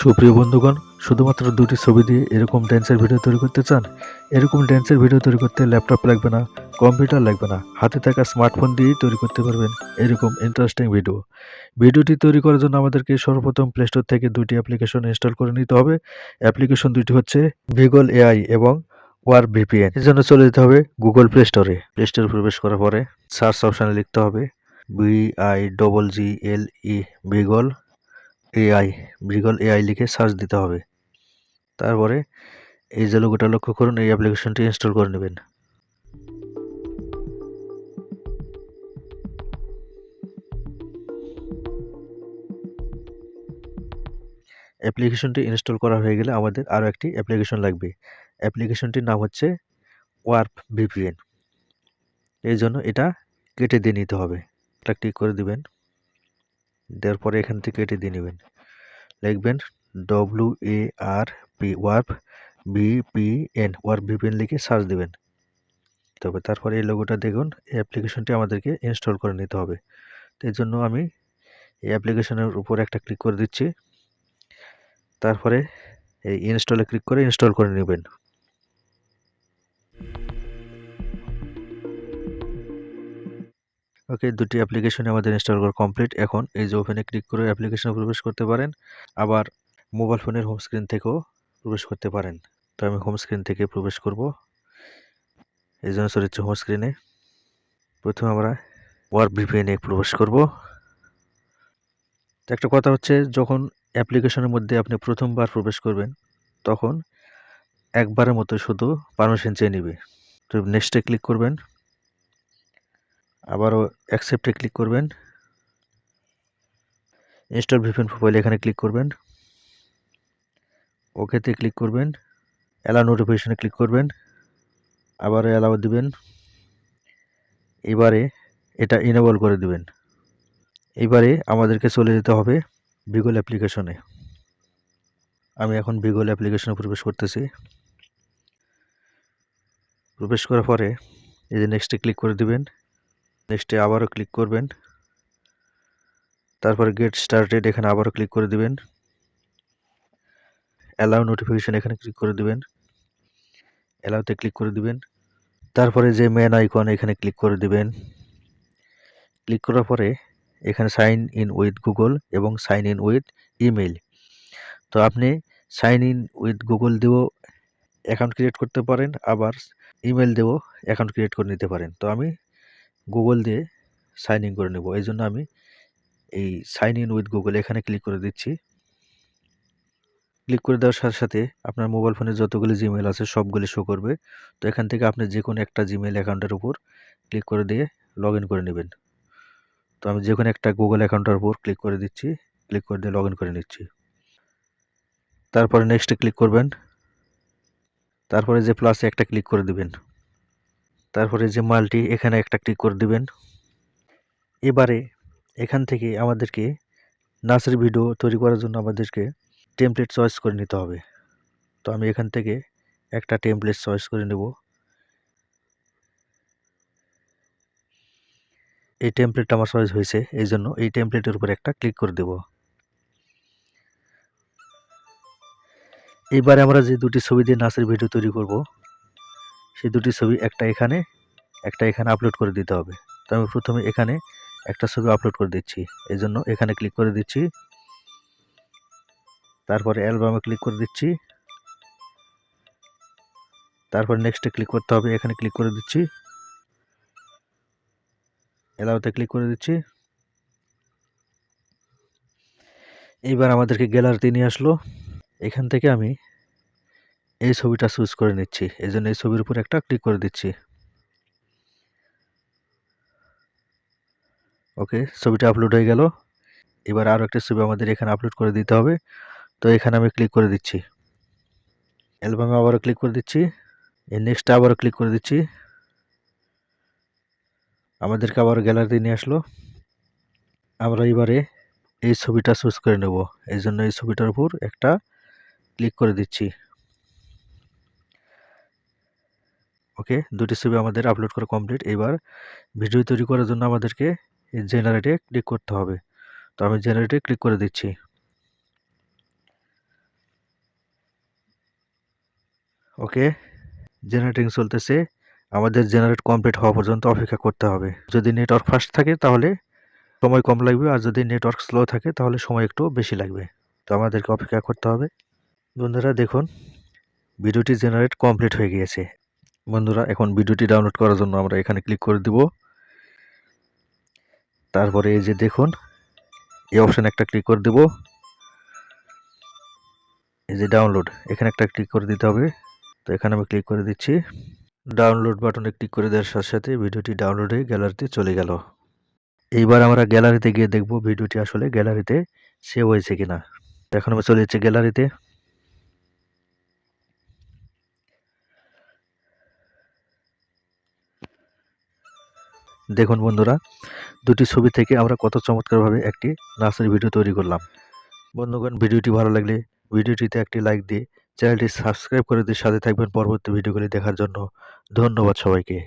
সুপ্রিয় বন্ধুগণ, শুধুমাত্র দুটি ছবি দিয়ে এরকম ড্যান্সের ভিডিও তৈরি করতে চান? এরকম ড্যান্সের ভিডিও তৈরি করতে ল্যাপটপ লাগবে না, কম্পিউটার লাগবে না, হাতে থাকা স্মার্টফোন দিয়েই তৈরি করতে পারবেন এরকম ইন্টারেস্টিং ভিডিও। ভিডিওটি তৈরি করার জন্য আমাদেরকে সর্বপ্রথম প্লে স্টোর থেকে দুটি অ্যাপ্লিকেশন ইনস্টল করে নিতে হবে। অ্যাপ্লিকেশন দুটি হচ্ছে ভিগল এআই এবং ওয়ার ভিপিএন। এর জন্য চলে যেতে হবে গুগল প্লে স্টোরে। প্লে স্টোরে প্রবেশ করার পরে সার্চ অপশানে লিখতে হবে VIGGLE ভিগল এআই, ভিগল এআই লিখে সার্চ দিতে হবে। তারপরে এই যে লোগোটা লক্ষ্য করুন, এই অ্যাপ্লিকেশনটি ইনস্টল করে নেবেন। অ্যাপ্লিকেশনটি ইনস্টল করা হয়ে গেলে আমাদের আরও একটি অ্যাপ্লিকেশন লাগবে। অ্যাপ্লিকেশনটির নাম হচ্ছে ওয়ার্প ভিপিএন। এই জন্য এটা কেটে দিয়ে নিতে হবে। এটা ক্লিক করে দিবেন, দেওয়ার পরে এখান থেকে কেটে দিয়ে নেবেন। লিখবেন WARP warp VPN, warp VPN লিখে সার্চ দিবেন। তবে তারপরে এই লোগোটা দেখুন, এই অ্যাপ্লিকেশনটি আমাদেরকে ইনস্টল করে নিতে হবে। তো এর জন্য আমি এই অ্যাপ্লিকেশনের উপর একটা ক্লিক করে দিচ্ছি। তারপরে এই ইনস্টলে ক্লিক করে ইনস্টল করে নেবেন। ওকে, দুটি অ্যাপ্লিকেশন আমাদের ইনস্টল করা কমপ্লিট। এখন এই যে ওপেনে ক্লিক করে অ্যাপ্লিকেশনে প্রবেশ করতে পারেন, আবার মোবাইল ফোনের হোম স্ক্রিন থেকেও প্রবেশ করতে পারেন। তো আমি হোম স্ক্রিন থেকে প্রবেশ করব, এই জন্য চলে যাচ্ছে হোম স্ক্রিনে। প্রথমে আমরা ওয়ার্প ভিপিএনে প্রবেশ করব। তো একটা কথা হচ্ছে, যখন অ্যাপ্লিকেশনের মধ্যে আপনি প্রথমবার প্রবেশ করবেন তখন একবারের মতো শুধু পারমিশন চেয়ে নেবে। তো নেক্সটে ক্লিক করবেন, আবারও অ্যাকসেপ্টে ক্লিক করবেন, ইনস্টল ভিপিএন প্রোফাইল এখানে ক্লিক করবেন, ওকেতে ক্লিক করবেন, অ্যালাউ নোটিফিকেশনে ক্লিক করবেন, আবারও অ্যালাউ দিবেন। এবারে এটা ইনেবল করে দিবেন। এবারে আমাদেরকে চলে যেতে হবে ভিগল অ্যাপ্লিকেশনে। আমি এখন ভিগল অ্যাপ্লিকেশনে প্রবেশ করতেছি। প্রবেশ করার পরে এই যে নেক্সটে ক্লিক করে দিবেন, নেক্সটে আবারও ক্লিক করবেন, তারপরে গেট স্টার্টেড এখানে আবারও ক্লিক করে দিবেন, অ্যালাউ নোটিফিকেশন এখানে ক্লিক করে দিবেন, অ্যালাউতে ক্লিক করে দিবেন। তারপরে যে মেন আইকন এখানে ক্লিক করে দিবেন। ক্লিক করার পরে এখানে সাইন ইন উইথ গুগল এবং সাইন ইন উইথ ইমেইল। তো আপনি সাইন ইন উইথ গুগল দিয়েও অ্যাকাউন্ট ক্রিয়েট করতে পারেন, আবার ইমেল দিয়েও অ্যাকাউন্ট ক্রিয়েট করে নিতে পারেন। তো আমি গুগল দিয়ে সাইন ইন করে নেব। এই জন্য আমি এই সাইন ইন উইথ গুগল এখানে ক্লিক করে দিচ্ছি। ক্লিক করে দেওয়ার সাথে সাথে আপনার মোবাইল ফোনে যতগুলি জিমেল আছে সবগুলি শো করবে। তো এখান থেকে আপনি যে কোনো একটা জিমেল অ্যাকাউন্টের উপর ক্লিক করে দিয়ে লগ ইন করে নেবেন। তো আমি যে কোনো একটা গুগল অ্যাকাউন্টের উপর ক্লিক করে দিচ্ছি, ক্লিক করে দিয়ে লগ ইন করে নিচ্ছি। তারপরে নেক্সটে ক্লিক করবেন, তারপরে যে প্লাসে একটা ক্লিক করে দিবেন, তারপরে যে মাল্টি এখানে একটা ক্লিক করে দিবেন। এবারে এখান থেকে আমাদেরকে নাচের ভিডিও তৈরি করার জন্য আমাদেরকে টেমপ্লেট চয়েস করে নিতে হবে। তো আমি এখান থেকে একটা টেমপ্লেট চয়েস করে নেব। এই টেমপ্লেটটা আমার চয়েস হয়েছে, এই জন্য এই টেমপ্লেটের উপর একটা ক্লিক করে দেব। এবারে আমরা যে দুটি ছবি দিয়ে নাচের ভিডিও তৈরি করব, সেই দুটি ছবি একটা এখানে আপলোড করে দিতে হবে। তো আমি প্রথমে এখানে একটা ছবি আপলোড করে দিচ্ছি, এই জন্য এখানে ক্লিক করে দিচ্ছি। তারপরে অ্যালবামে ক্লিক করে দিচ্ছি, তারপর নেক্সটে ক্লিক করতে হবে, এখানে ক্লিক করে দিচ্ছি, অ্যালাউতে ক্লিক করে দিচ্ছি। এইবার আমাদেরকে গ্যালারিতে নিয়ে আসলো। এখান থেকে আমি এই ছবিটা চুজ করে নিচ্ছি, এই জন্য এই ছবির উপর একটা ক্লিক করে দিচ্ছি। ওকে, ছবিটা আপলোড হয়ে গেল। এবার আরও একটা ছবি আমাদের এখানে আপলোড করে দিতে হবে। তো এখানে আমি ক্লিক করে দিচ্ছি, অ্যালবামে আবারও ক্লিক করে দিচ্ছি, এই নেক্সটে আবারও ক্লিক করে দিচ্ছি। আমাদেরকে আবার গ্যালারিতে নিয়ে আসলো। আমরা এবারে এই ছবিটা চুজ করে নেব, এই জন্য এই ছবিটার উপর একটা ক্লিক করে দিচ্ছি। ওকে, দুটি ছবি আমাদের আপলোড করা কমপ্লিট। এবার ভিডিও তৈরি করার জন্য আমাদেরকে এই জেনারেটে ক্লিক করতে হবে। তো আমি জেনারেটে ক্লিক করে দিচ্ছি। ওকে, জেনারেটিং চলতেছে। আমাদের জেনারেট কমপ্লিট হওয়া পর্যন্ত অপেক্ষা করতে হবে। যদি নেটওয়ার্ক ফাস্ট থাকে তাহলে সময় কম লাগবে, আর যদি নেটওয়ার্ক স্লো থাকে তাহলে সময় একটু বেশি লাগবে। তো আমাদেরকে অপেক্ষা করতে হবে। বন্ধুরা দেখুন, ভিডিওটি জেনারেট কমপ্লিট হয়ে গিয়েছে। বন্ধুরা এখন ভিডিওটি ডাউনলোড করার জন্য আমরা এখানে ক্লিক করে দিব। তারপরে এই যে দেখুন, এই অপশানে একটা ক্লিক করে দেব। এই যে ডাউনলোড, এখানে একটা ক্লিক করে দিতে হবে। তো এখানে আমি ক্লিক করে দিচ্ছি। ডাউনলোড বাটনে ক্লিক করে দেওয়ার সাথে সাথে ভিডিওটি ডাউনলোড হয়ে গ্যালারিতে চলে গেল। এইবার আমরা গ্যালারিতে গিয়ে দেখব ভিডিওটি আসলে গ্যালারিতে সেভ হয়েছে কিনা। এখন আমি চলে যাচ্ছি গ্যালারিতে। দেখুন বন্ধুরা, দুটি ছবি থেকে আমরা কত চমৎকারভাবে একটি নাচের ভিডিও তৈরি করলাম। বন্ধুগণ, ভিডিওটি ভালো লাগলে ভিডিওটিতে একটি লাইক দিয়ে চ্যানেলটি সাবস্ক্রাইব করে দিয়ে সাথে থাকবেন পরবর্তী ভিডিওগুলি দেখার জন্য। ধন্যবাদ সবাইকে।